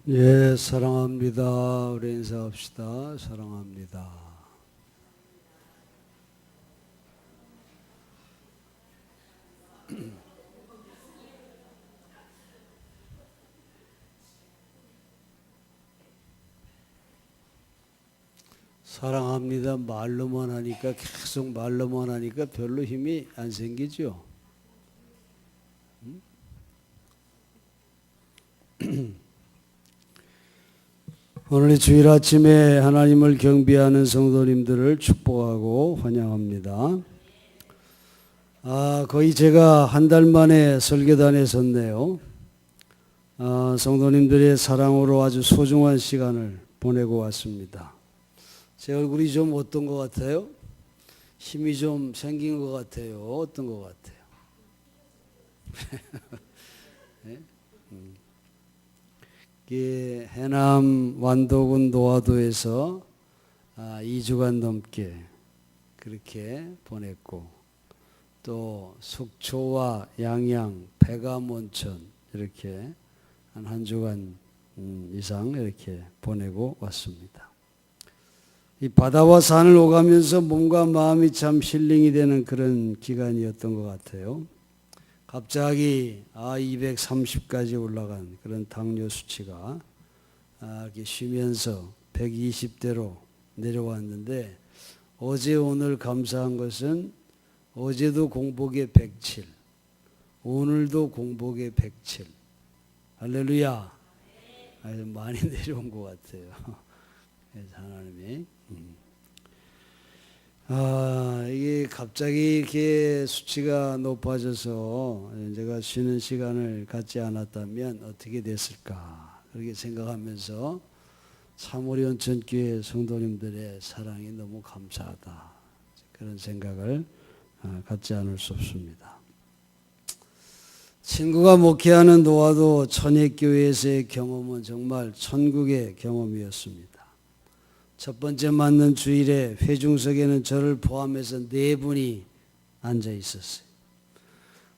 예, 사랑합니다. 우리 인사합시다. 사랑합니다. 사랑합니다. 말로만 하니까 계속 말로만 하니까 별로 힘이 안 생기죠. 오늘 주일 아침에 하나님을 경배하는 성도님들을 축복하고 환영합니다. 거의 제가 한 달 만에 설교단에 섰네요. 성도님들의 사랑으로 아주 소중한 시간을 보내고 왔습니다. 제 얼굴이 좀 어떤 것 같아요? 힘이 좀 생긴 것 같아요? 어떤 것 같아요? 네? 해남 완도군 노화도에서 2주간 넘게 그렇게 보냈고, 또 속초와 양양, 백암 온천 이렇게 한 주간 이상 이렇게 보내고 왔습니다. 이 바다와 산을 오가면서 몸과 마음이 참 힐링이 되는 그런 기간이었던 것 같아요. 갑자기 230까지 올라간 그런 당뇨 수치가 이렇게 쉬면서 120대로 내려왔는데, 어제 오늘 감사한 것은 어제도 공복에 107, 오늘도 공복에 107. 할렐루야. 아주 많이 내려온 것 같아요. 그래서 하나님이 이게 갑자기 이렇게 수치가 높아져서 제가 쉬는 시간을 갖지 않았다면 어떻게 됐을까, 그렇게 생각하면서 사모리 온천교회 성도님들의 사랑이 너무 감사하다, 그런 생각을 갖지 않을 수 없습니다. 친구가 목회하는 노화도 천혜교회에서의 경험은 정말 천국의 경험이었습니다. 첫 번째 맞는 주일에 회중석에는 저를 포함해서 4분이 앉아 있었어요.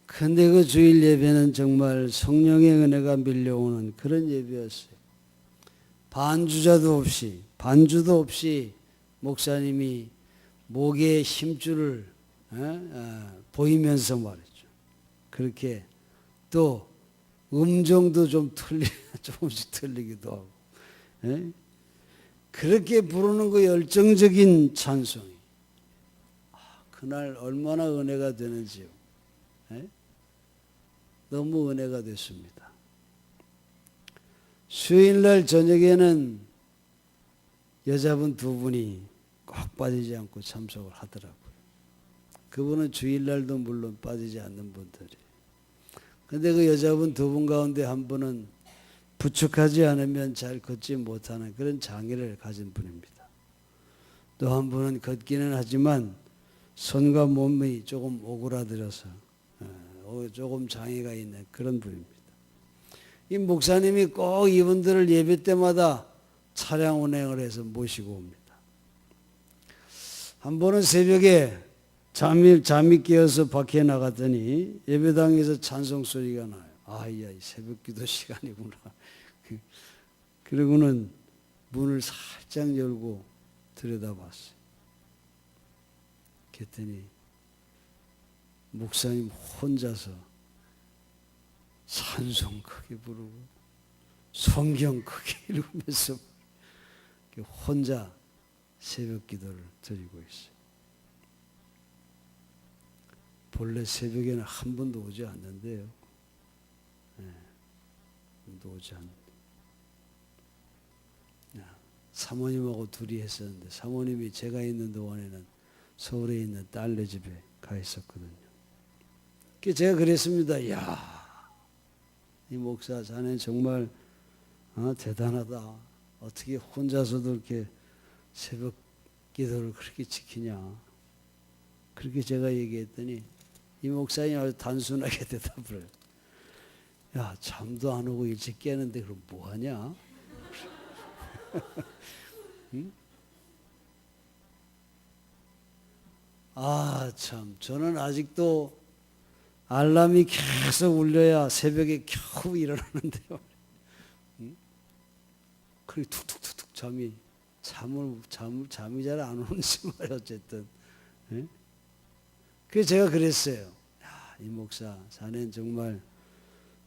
근데 그 주일 예배는 정말 성령의 은혜가 밀려오는 그런 예배였어요. 반주도 없이 목사님이 목에 힘줄을 보이면서 말이죠. 그렇게 또 음정도 조금씩 틀리기도 하고, 그렇게 부르는 그 열정적인 찬송이 그날 얼마나 은혜가 되는지요. 너무 은혜가 됐습니다. 수요일날 저녁에는 여자분 2분이 꼭 빠지지 않고 참석을 하더라고요. 그분은 주일날도 물론 빠지지 않는 분들이. 근데 그 여자분 2분 가운데 한 분은 부축하지 않으면 잘 걷지 못하는 그런 장애를 가진 분입니다. 또 한 분은 걷기는 하지만 손과 몸이 조금 오그라들어서 조금 장애가 있는 그런 분입니다. 이 목사님이 꼭 이분들을 예배 때마다 차량 운행을 해서 모시고 옵니다. 한 번은 새벽에 잠이 깨어서 밖에 나갔더니 예배당에서 찬송 소리가 나요. 이 새벽 기도 시간이구나. 그러고는 문을 살짝 열고 들여다봤어요. 그랬더니 목사님 혼자서 찬송 크게 부르고 성경 크게 읽으면서 혼자 새벽 기도를 드리고 있어요. 본래 새벽에는 한 번도 오지 않는데요. 오지 않는데. 사모님하고 둘이 했었는데, 사모님이 제가 있는 동안에는 서울에 있는 딸네 집에 가 있었거든요. 제가 그랬습니다. 이 목사 자네 정말 대단하다. 어떻게 혼자서도 이렇게 새벽 기도를 그렇게 지키냐. 그렇게 제가 얘기했더니 이 목사님이 아주 단순하게 대답을 해요. 잠도 안 오고 일찍 깨는데 그럼 뭐하냐? 응? 참, 저는 아직도 알람이 계속 울려야 새벽에 겨우 일어나는데요. 그리고 툭툭툭툭 잠이 잘 안 오는지 말이야 어쨌든. 예? 그래서 제가 그랬어요. 야, 이 목사 자네는 정말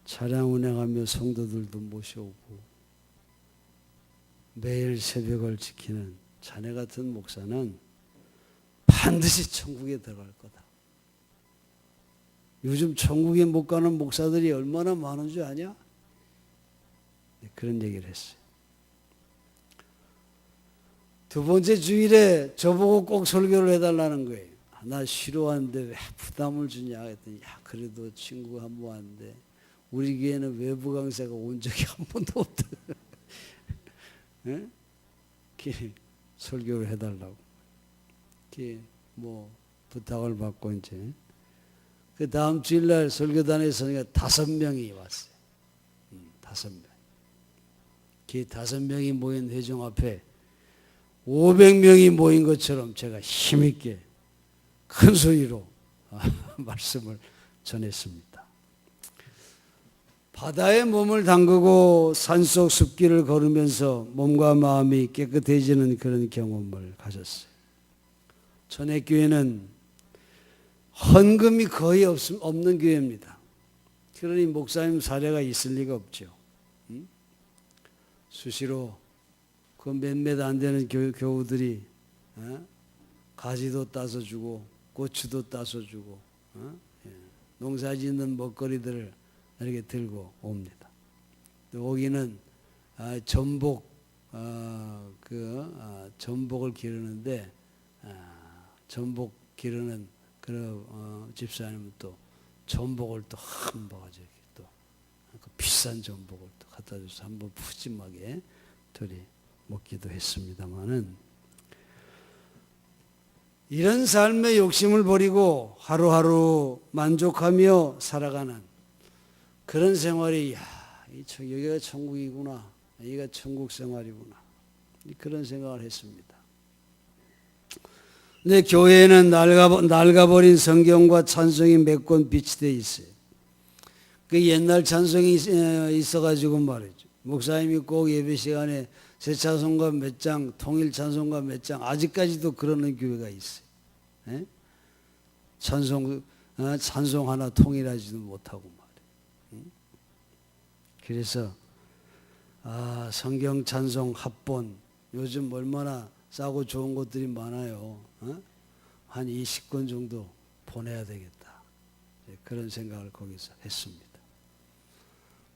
차량 운행하며 성도들도 모셔오고 매일 새벽을 지키는 자네 같은 목사는 반드시 천국에 들어갈 거다. 요즘 천국에 못 가는 목사들이 얼마나 많은 줄 아냐? 네, 그런 얘기를 했어요. 두 번째 주일에 저보고 꼭 설교를 해달라는 거예요. 나 싫어하는데 왜 부담을 주냐 했더니 야 그래도 친구가 한 번 왔는데 우리 교회는 외부 강사가 온 적이 한 번도 없다. 예? 설교를 해달라고. 뭐 부탁을 받고 이제 그 다음 주일날 설교단에서 5명이 왔어요. 5명. 그 5명이 모인 회중 앞에 500명이 모인 것처럼 제가 힘있게 큰 소리로 말씀을 전했습니다. 바다에 몸을 담그고 산속 숲길을 걸으면서 몸과 마음이 깨끗해지는 그런 경험을 가졌어요. 전액교회는 헌금이 거의 없는 교회입니다. 그러니 목사님 사례가 있을 리가 없죠. 수시로 그 몇몇 안 되는 교우들이 가지도 따서 주고 고추도 따서 주고 농사 짓는 먹거리들을 이렇게 들고 옵니다. 거기는 전복 전복을 기르는데 전복 기르는 그 집사님은 또 전복을 또 한 바가지 또 비싼 전복을 또 갖다 줘서 한번 푸짐하게 둘이 먹기도 했습니다만은 이런 삶의 욕심을 버리고 하루하루 만족하며 살아가는 그런 생활이 여기가 천국이구나, 여기가 천국 생활이구나 그런 생각을 했습니다. 근데 교회에는 낡아버린 성경과 찬송이 몇 권 비치되어 있어요. 그 옛날 찬송이 있어가지고 말이죠. 목사님이 꼭 예배 시간에 새 찬송가 몇 장, 통일 찬송가 몇 장, 아직까지도 그러는 교회가 있어요. 예? 찬송 하나 통일하지도 못하고 말이에요. 그래서 성경 찬송 합본 요즘 얼마나 싸고 좋은 것들이 많아요. 한 20권 정도 보내야 되겠다. 그런 생각을 거기서 했습니다.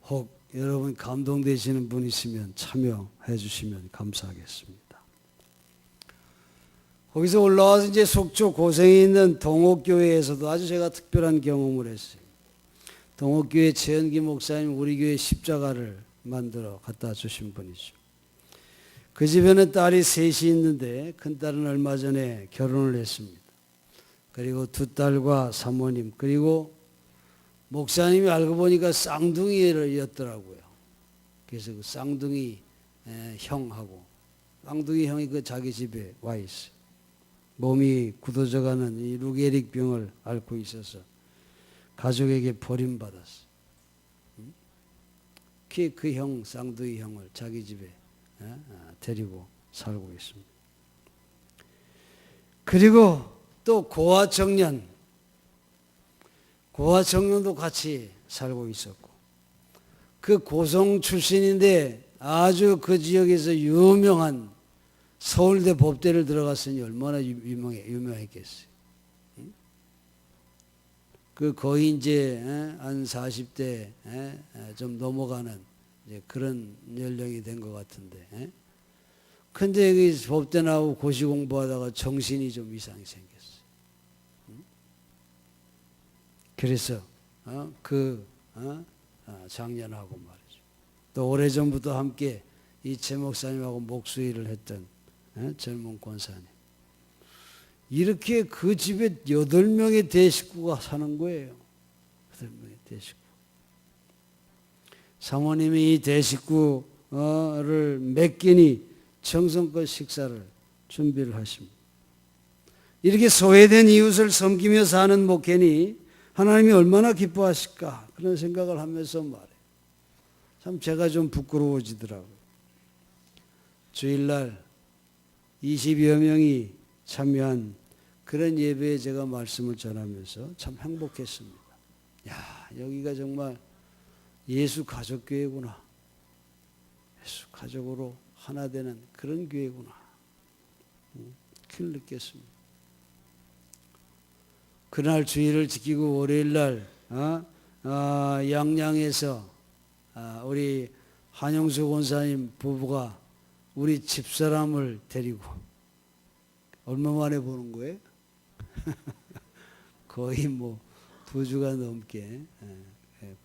혹 여러분 감동되시는 분 있으면 참여해 주시면 감사하겠습니다. 거기서 올라와서 이제 속초 고생에 있는 동옥교회에서도 아주 제가 특별한 경험을 했어요. 동옥교회 최현기 목사님 우리 교회 십자가를 만들어 갖다 주신 분이죠. 그 집에는 딸이 셋이 있는데 큰딸은 얼마 전에 결혼을 했습니다. 그리고 두 딸과 사모님 그리고 목사님이 알고 보니까 쌍둥이였더라고요. 그래서 그 쌍둥이 형하고 쌍둥이 형이 그 자기 집에 와 있어요. 몸이 굳어져가는 이 루게릭 병을 앓고 있어서 가족에게 버림받았어요. 그 형 쌍둥이 형을 자기 집에 데리고 살고 있습니다. 그리고 또 고아 청년도 같이 살고 있었고 그 고성 출신인데 아주 그 지역에서 유명한 서울대 법대를 들어갔으니 얼마나 유명했겠어요. 그 거의 이제 한 40대 좀 넘어가는 이제 그런 연령이 된 것 같은데 근데 여기 법대 나오고 고시 공부하다가 정신이 좀 이상이 생겼어요. 그래서 작년하고 말이죠. 또 오래전부터 함께 이 최 목사님하고 목수일을 했던 젊은 권사님. 이렇게 그 집에 8명의 대식구가 사는 거예요. 8명의 대식구. 사모님이 이 대식구를 몇 끼니 정성껏 식사를 준비를 하십니다. 이렇게 소외된 이웃을 섬기며 사는 목회니 하나님이 얼마나 기뻐하실까 그런 생각을 하면서 말해요. 참 제가 좀 부끄러워지더라고요. 주일날 20여 명이 참여한 그런 예배에 제가 말씀을 전하면서 참 행복했습니다. 야, 여기가 정말 예수 가족교회구나. 예수 가족으로 하나 되는 그런 교회구나. 그걸 느꼈습니다. 그날 주일을 지키고 월요일날 양양에서 우리 한영수 권사님 부부가 우리 집사람을 데리고 얼마 만에 보는 거예요? 거의 뭐 2주가 넘게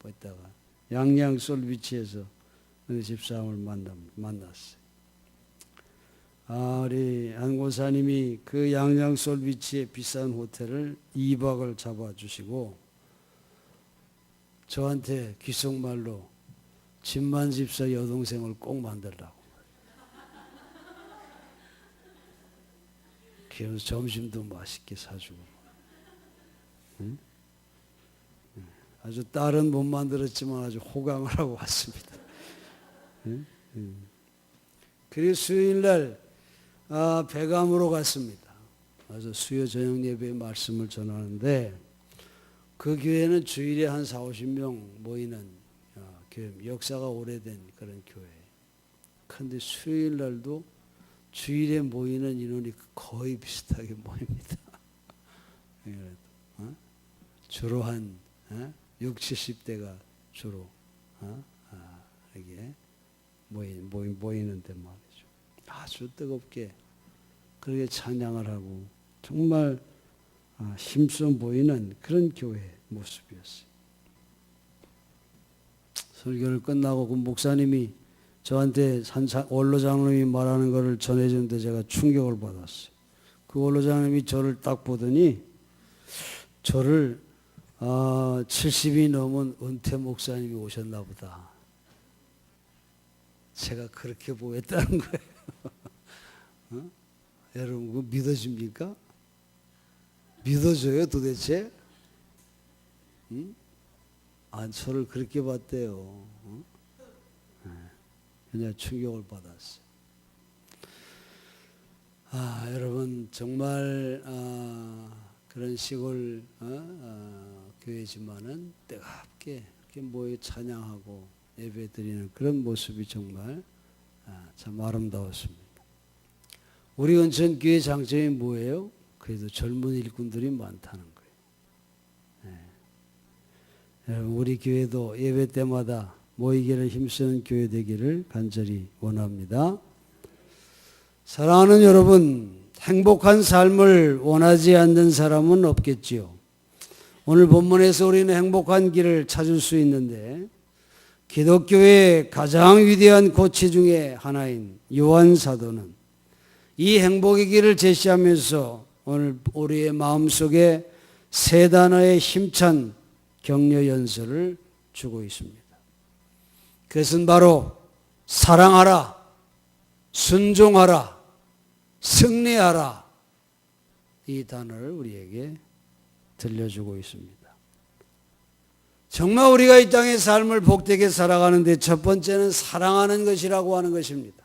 있다가 양양 솔비치에서 우리 집사람을 만났어요. 우리 한 권사님이 그 양양 솔비치의 비싼 호텔을 2박을 잡아주시고 저한테 귓속말로 진만 집사 여동생을 꼭 만들라고. 그래서 점심도 맛있게 사주고. 응? 아주 딸은 못 만들었지만 아주 호강을 하고 왔습니다. 응? 그리고 수요일날 배감으로 갔습니다. 그래서 수요 저녁 예배의 말씀을 전하는데 그 교회는 주일에 한 40-50명 모이는 교회, 역사가 오래된 그런 교회. 그런데 수요일날도 주일에 모이는 인원이 거의 비슷하게 모입니다. 주로 한 60-70대가 주로 이렇게 모이는데 말이죠. 아주 뜨겁게 그렇게 찬양을 하고 정말 힘써 보이는 그런 교회 모습이었어요. 설교를 끝나고 그 목사님이 저한테 원로 장로님이 말하는 것을 전해주는데 제가 충격을 받았어요. 그 원로 장로님이 저를 딱 보더니 저를 70이 넘은 은퇴 목사님이 오셨나 보다. 제가 그렇게 보였다는 거예요. 여러분 그거 믿어집니까? 믿어져요 도대체? 응? 저를 그렇게 봤대요. 그냥 충격을 받았어요. 여러분 정말 그런 시골 교회지만은 뜨겁게 이렇게 모여 찬양하고 예배드리는 그런 모습이 정말 참 아름다웠습니다. 우리 은천교회 장점이 뭐예요? 그래도 젊은 일꾼들이 많다는 거예요. 여러분 우리 교회도 예배 때마다 모이기를 힘쓰는 교회 되기를 간절히 원합니다. 사랑하는 여러분, 행복한 삶을 원하지 않는 사람은 없겠지요. 오늘 본문에서 우리는 행복한 길을 찾을 수 있는데 기독교의 가장 위대한 코치 중에 하나인 요한 사도는 이 행복의 길을 제시하면서 오늘 우리의 마음속에 3단어의 힘찬 격려 연설을 주고 있습니다. 그것은 바로 사랑하라, 순종하라, 승리하라, 이 단어를 우리에게 들려주고 있습니다. 정말 우리가 이 땅의 삶을 복되게 살아가는데 첫 번째는 사랑하는 것이라고 하는 것입니다.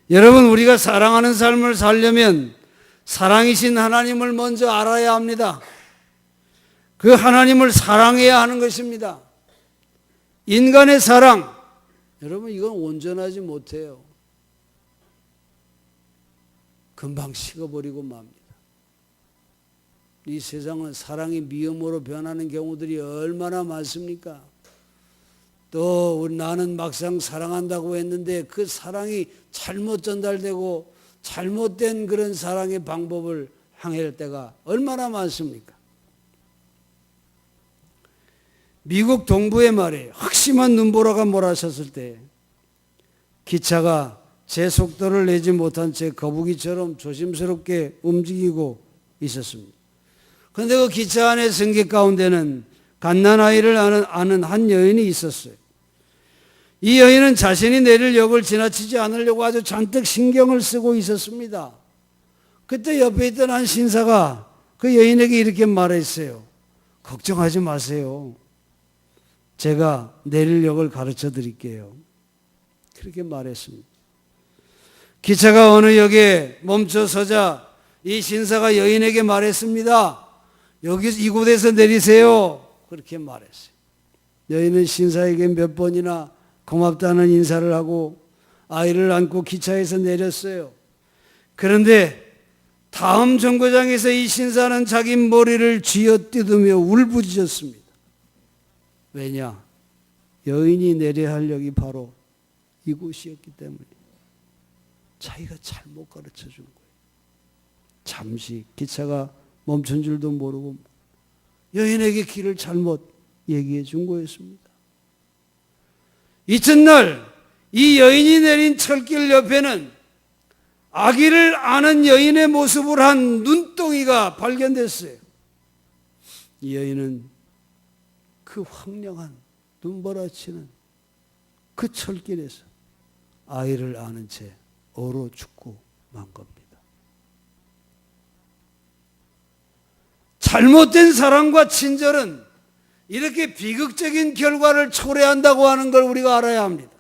여러분 우리가 사랑하는 삶을 살려면 사랑이신 하나님을 먼저 알아야 합니다. 그 하나님을 사랑해야 하는 것입니다. 인간의 사랑, 여러분 이건 온전하지 못해요. 금방 식어버리고 맙니다. 이 세상은 사랑이 미움으로 변하는 경우들이 얼마나 많습니까? 또 나는 막상 사랑한다고 했는데 그 사랑이 잘못 전달되고 잘못된 그런 사랑의 방법을 향할 때가 얼마나 많습니까? 미국 동부의 말에 확심한 눈보라가 몰아쳤을 때 기차가 제 속도를 내지 못한 채 거북이처럼 조심스럽게 움직이고 있었습니다. 그런데 그 기차 안의 승객 가운데는 갓난아이를 아는 한 여인이 있었어요. 이 여인은 자신이 내릴 역을 지나치지 않으려고 아주 잔뜩 신경을 쓰고 있었습니다. 그때 옆에 있던 한 신사가 그 여인에게 이렇게 말했어요. 걱정하지 마세요. 제가 내릴 역을 가르쳐 드릴게요. 그렇게 말했습니다. 기차가 어느 역에 멈춰서자 이 신사가 여인에게 말했습니다. 여기 이곳에서 내리세요. 그렇게 말했어요. 여인은 신사에게 몇 번이나 고맙다는 인사를 하고 아이를 안고 기차에서 내렸어요. 그런데 다음 정거장에서 이 신사는 자기 머리를 쥐어뜯으며 울부짖었습니다. 왜냐? 여인이 내려야 할 역이 바로 이곳이었기 때문에 자기가 잘못 가르쳐 준 거예요. 잠시 기차가 멈춘 줄도 모르고 여인에게 길을 잘못 얘기해 준 거였습니다. 이튿날 이 여인이 내린 철길 옆에는 아기를 아는 여인의 모습을 한 눈덩이가 발견됐어요. 이 여인은 그 황량한 눈보라치는 그 철길에서 아이를 아는 채 얼어 죽고 만 겁니다. 잘못된 사랑과 친절은 이렇게 비극적인 결과를 초래한다고 하는 걸 우리가 알아야 합니다.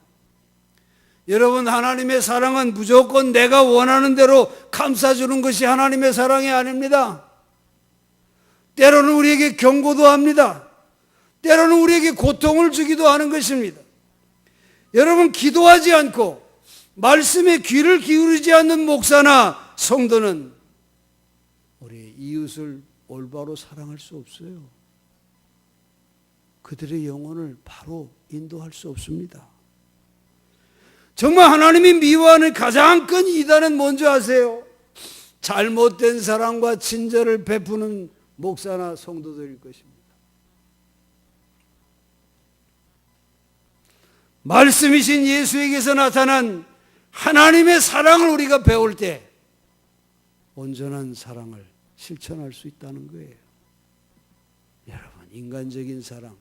여러분, 하나님의 사랑은 무조건 내가 원하는 대로 감싸주는 것이 하나님의 사랑이 아닙니다. 때로는 우리에게 경고도 합니다. 때로는 우리에게 고통을 주기도 하는 것입니다. 여러분, 기도하지 않고 말씀에 귀를 기울이지 않는 목사나 성도는 우리 이웃을 올바로 사랑할 수 없어요. 그들의 영혼을 바로 인도할 수 없습니다. 정말 하나님이 미워하는 가장 큰 이단은 뭔지 아세요? 잘못된 사랑과 친절을 베푸는 목사나 성도들일 것입니다. 말씀이신 예수에게서 나타난 하나님의 사랑을 우리가 배울 때 온전한 사랑을 실천할 수 있다는 거예요. 여러분, 인간적인 사랑,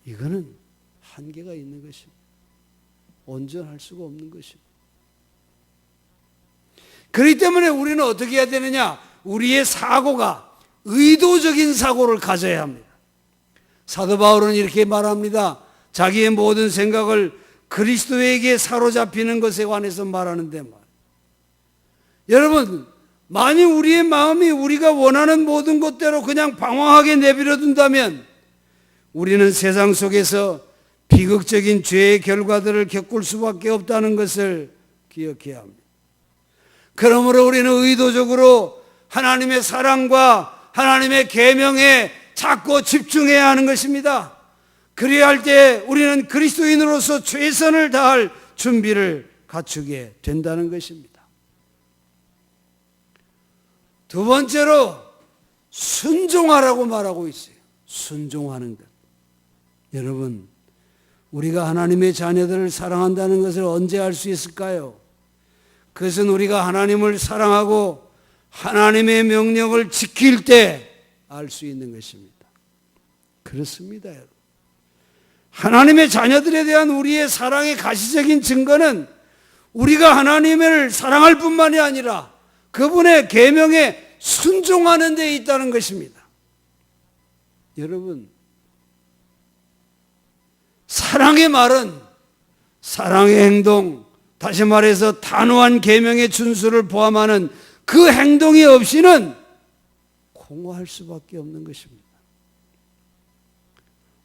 이거는 한계가 있는 것입니다. 온전할 수가 없는 것입니다. 그렇기 때문에 우리는 어떻게 해야 되느냐? 우리의 사고가 의도적인 사고를 가져야 합니다. 사도 바울은 이렇게 말합니다. 자기의 모든 생각을 그리스도에게 사로잡히는 것에 관해서 말하는데 여러분, 만약 우리의 마음이 우리가 원하는 모든 것대로 그냥 방황하게 내버려 둔다면 우리는 세상 속에서 비극적인 죄의 결과들을 겪을 수밖에 없다는 것을 기억해야 합니다. 그러므로 우리는 의도적으로 하나님의 사랑과 하나님의 계명에 자꾸 집중해야 하는 것입니다. 그래야 할 때 우리는 그리스도인으로서 최선을 다할 준비를 갖추게 된다는 것입니다. 두 번째로 순종하라고 말하고 있어요. 순종하는 것. 여러분, 우리가 하나님의 자녀들을 사랑한다는 것을 언제 알 수 있을까요? 그것은 우리가 하나님을 사랑하고 하나님의 명령을 지킬 때 알 수 있는 것입니다. 그렇습니다, 여러분. 하나님의 자녀들에 대한 우리의 사랑의 가시적인 증거는 우리가 하나님을 사랑할 뿐만이 아니라 그분의 계명에 순종하는 데 있다는 것입니다. 여러분, 사랑의 말은 사랑의 행동, 다시 말해서 단호한 계명의 준수를 포함하는 그 행동이 없이는 공허할 수밖에 없는 것입니다.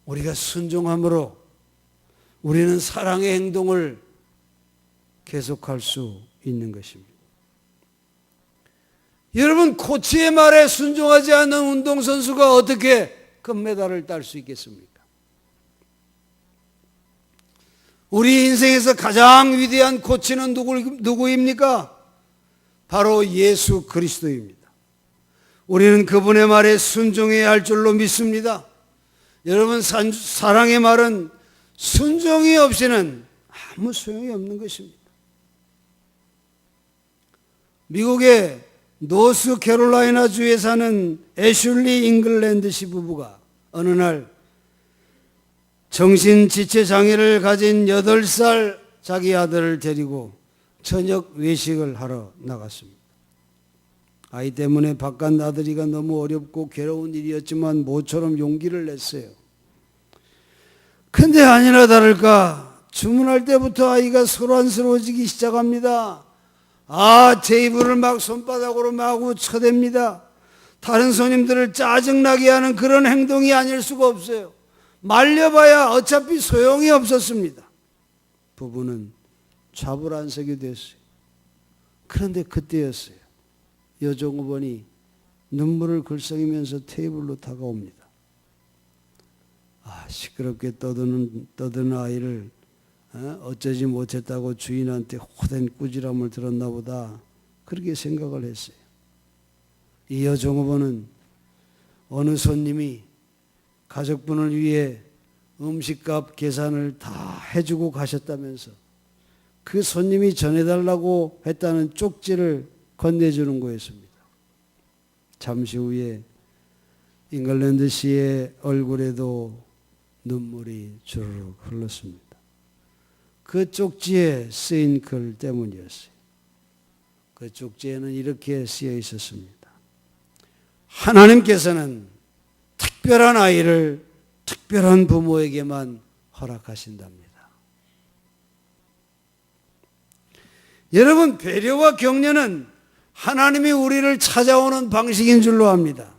우리가 순종함으로 우리는 사랑의 행동을 계속할 수 있는 것입니다. 여러분, 코치의 말에 순종하지 않는 운동선수가 어떻게 금메달을 딸 수 있겠습니까? 우리 인생에서 가장 위대한 코치는 누구입니까? 바로 예수 그리스도입니다. 우리는 그분의 말에 순종해야 할 줄로 믿습니다. 여러분, 사랑의 말은 순종이 없이는 아무 소용이 없는 것입니다. 미국의 노스캐롤라이나 주에 사는 애슐리 잉글랜드 시 부부가 어느 날 정신지체장애를 가진 8살 자기 아들을 데리고 저녁 외식을 하러 나갔습니다. 아이 때문에 바깥 나들이가 너무 어렵고 괴로운 일이었지만 모처럼 용기를 냈어요. 근데 아니나 다를까 주문할 때부터 아이가 소란스러워지기 시작합니다. 테이블을 막 손바닥으로 마구 쳐댑니다. 다른 손님들을 짜증나게 하는 그런 행동이 아닐 수가 없어요. 말려봐야 어차피 소용이 없었습니다. 부부는 좌불안석이 됐어요. 그런데 그때였어요. 여종업원이 눈물을 글썽이면서 테이블로 다가옵니다. 시끄럽게 떠드는 아이를 어쩌지 못했다고 주인한테 호된 꾸지람을 들었나 보다, 그렇게 생각을 했어요. 이 여종업원은 어느 손님이 가족분을 위해 음식값 계산을 다 해주고 가셨다면서 그 손님이 전해달라고 했다는 쪽지를 건네주는 거였습니다. 잠시 후에 잉글랜드 씨의 얼굴에도 눈물이 주르륵 흘렀습니다. 그 쪽지에 쓰인 글 때문이었어요. 그 쪽지에는 이렇게 쓰여 있었습니다. 하나님께서는 특별한 아이를 특별한 부모에게만 허락하신답니다. 여러분, 배려와 격려는 하나님이 우리를 찾아오는 방식인 줄로 압니다.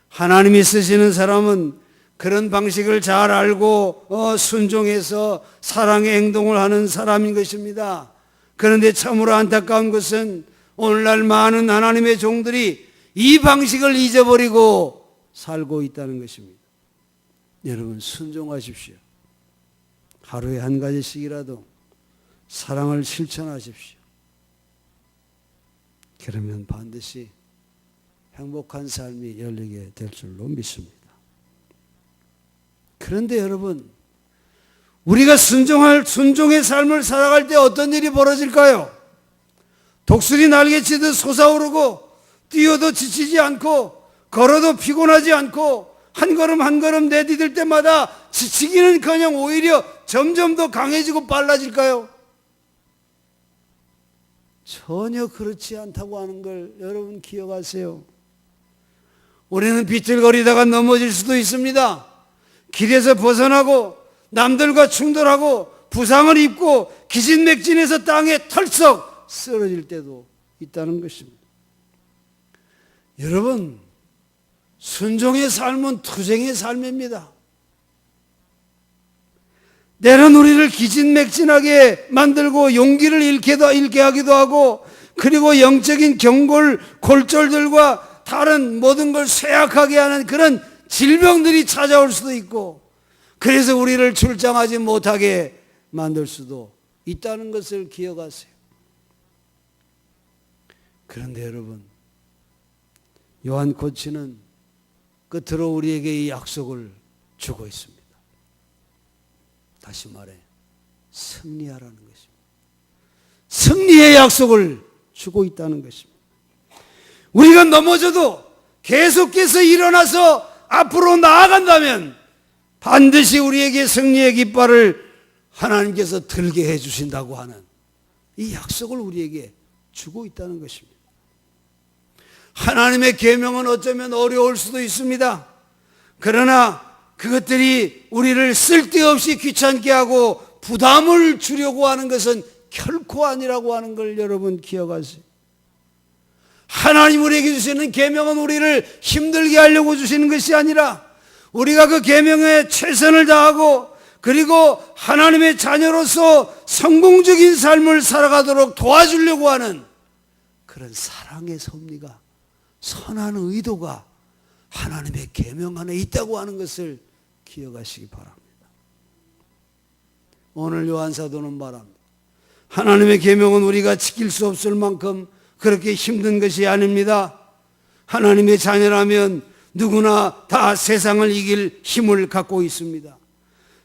하나님이 쓰시는 사람은 그런 방식을 잘 알고 순종해서 사랑의 행동을 하는 사람인 것입니다. 그런데 참으로 안타까운 것은 오늘날 많은 하나님의 종들이 이 방식을 잊어버리고 살고 있다는 것입니다. 여러분, 순종하십시오. 하루에 한 가지씩이라도 사랑을 실천하십시오. 그러면 반드시 행복한 삶이 열리게 될 줄로 믿습니다. 그런데 여러분, 우리가 순종의 삶을 살아갈 때 어떤 일이 벌어질까요? 독수리 날개치듯 솟아오르고 뛰어도 지치지 않고 걸어도 피곤하지 않고 한 걸음 한 걸음 내디딜 때마다 지치기는커녕 오히려 점점 더 강해지고 빨라질까요? 전혀 그렇지 않다고 하는 걸 여러분 기억하세요. 우리는 비틀거리다가 넘어질 수도 있습니다. 길에서 벗어나고 남들과 충돌하고 부상을 입고 기진맥진해서 땅에 털썩 쓰러질 때도 있다는 것입니다. 여러분, 순종의 삶은 투쟁의 삶입니다. 때론 우리를 기진맥진하게 만들고 용기를 잃게 하기도 하고, 그리고 영적인 골절들과 다른 모든 걸 쇠약하게 하는 그런 질병들이 찾아올 수도 있고, 그래서 우리를 출장하지 못하게 만들 수도 있다는 것을 기억하세요. 그런데 여러분, 요한 코치는 끝으로 우리에게 이 약속을 주고 있습니다. 다시 말해, 승리하라는 것입니다. 승리의 약속을 주고 있다는 것입니다. 우리가 넘어져도 계속해서 일어나서 앞으로 나아간다면 반드시 우리에게 승리의 깃발을 하나님께서 들게 해주신다고 하는 이 약속을 우리에게 주고 있다는 것입니다. 하나님의 계명은 어쩌면 어려울 수도 있습니다. 그러나 그것들이 우리를 쓸데없이 귀찮게 하고 부담을 주려고 하는 것은 결코 아니라고 하는 걸 여러분 기억하세요. 하나님 우리에게 주시는 계명은 우리를 힘들게 하려고 주시는 것이 아니라 우리가 그 계명에 최선을 다하고 그리고 하나님의 자녀로서 성공적인 삶을 살아가도록 도와주려고 하는 그런 사랑의 섭리가, 선한 의도가 하나님의 계명 안에 있다고 하는 것을 기억하시기 바랍니다. 오늘 요한사도는 말합니다. 하나님의 계명은 우리가 지킬 수 없을 만큼 그렇게 힘든 것이 아닙니다. 하나님의 자녀라면 누구나 다 세상을 이길 힘을 갖고 있습니다.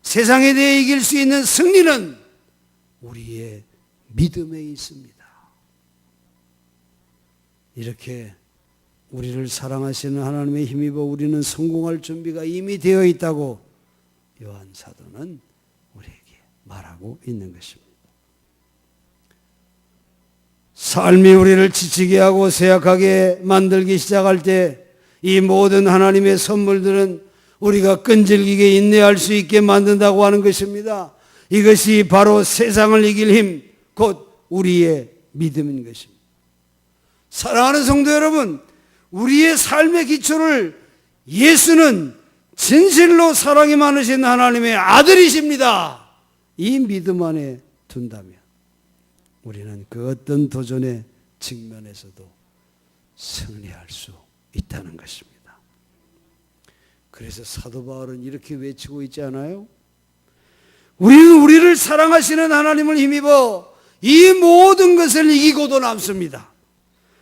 세상에 대해 이길 수 있는 승리는 우리의 믿음에 있습니다. 이렇게 우리를 사랑하시는 하나님의 힘입어 우리는 성공할 준비가 이미 되어 있다고 요한 사도는 우리에게 말하고 있는 것입니다. 삶이 우리를 지치게 하고 쇠약하게 만들기 시작할 때 이 모든 하나님의 선물들은 우리가 끈질기게 인내할 수 있게 만든다고 하는 것입니다. 이것이 바로 세상을 이길 힘, 곧 우리의 믿음인 것입니다. 사랑하는 성도 여러분, 우리의 삶의 기초를 예수는 진실로 사랑이 많으신 하나님의 아들이십니다, 이 믿음 안에 둔다면 우리는 그 어떤 도전의 직면에서도 승리할 수 있다는 것입니다. 그래서 사도 바울은 이렇게 외치고 있지 않아요? 우리는 우리를 사랑하시는 하나님을 힘입어 이 모든 것을 이기고도 남습니다.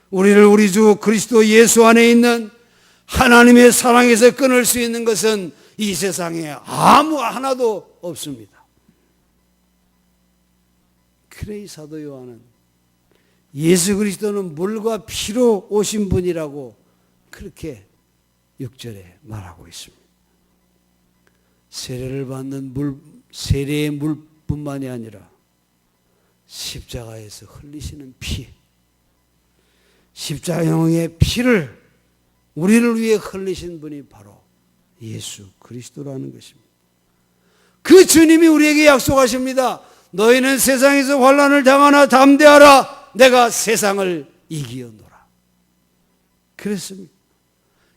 우리를 우리 주 그리스도 예수 안에 있는 하나님의 사랑에서 끊을 수 있는 것은 이 세상에 아무 하나도 없습니다. 그래 이 사도 요한은 예수 그리스도는 물과 피로 오신 분이라고 그렇게 6절에 말하고 있습니다. 세례를 받는 세례의 물뿐만이 아니라 십자가에서 흘리시는 피, 십자가의 피를 우리를 위해 흘리신 분이 바로 예수 그리스도라는 것입니다. 그 주님이 우리에게 약속하십니다. 너희는 세상에서 환난을 당하나 담대하라, 내가 세상을 이기었노라. 그랬습니다.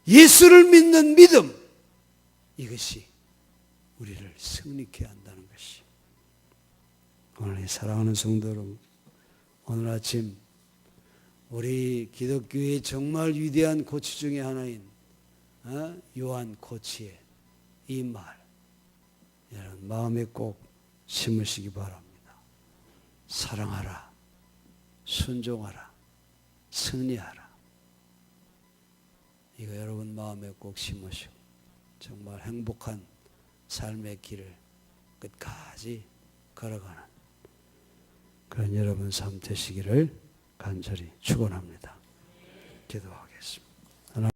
예수를 믿는 믿음, 이것이 우리를 승리케 한다는 것이. 오늘 사랑하는 성도 여러분, 오늘 아침 우리 기독교의 정말 위대한 코치 중에 하나인 요한 코치의 이 말, 여러분 마음에 꼭 심으시기 바랍니다. 사랑하라, 순종하라, 승리하라. 이거 여러분 마음에 꼭 심으시고 정말 행복한 삶의 길을 끝까지 걸어가는 그런 여러분 삶 되시기를 간절히 축원합니다. 기도하겠습니다.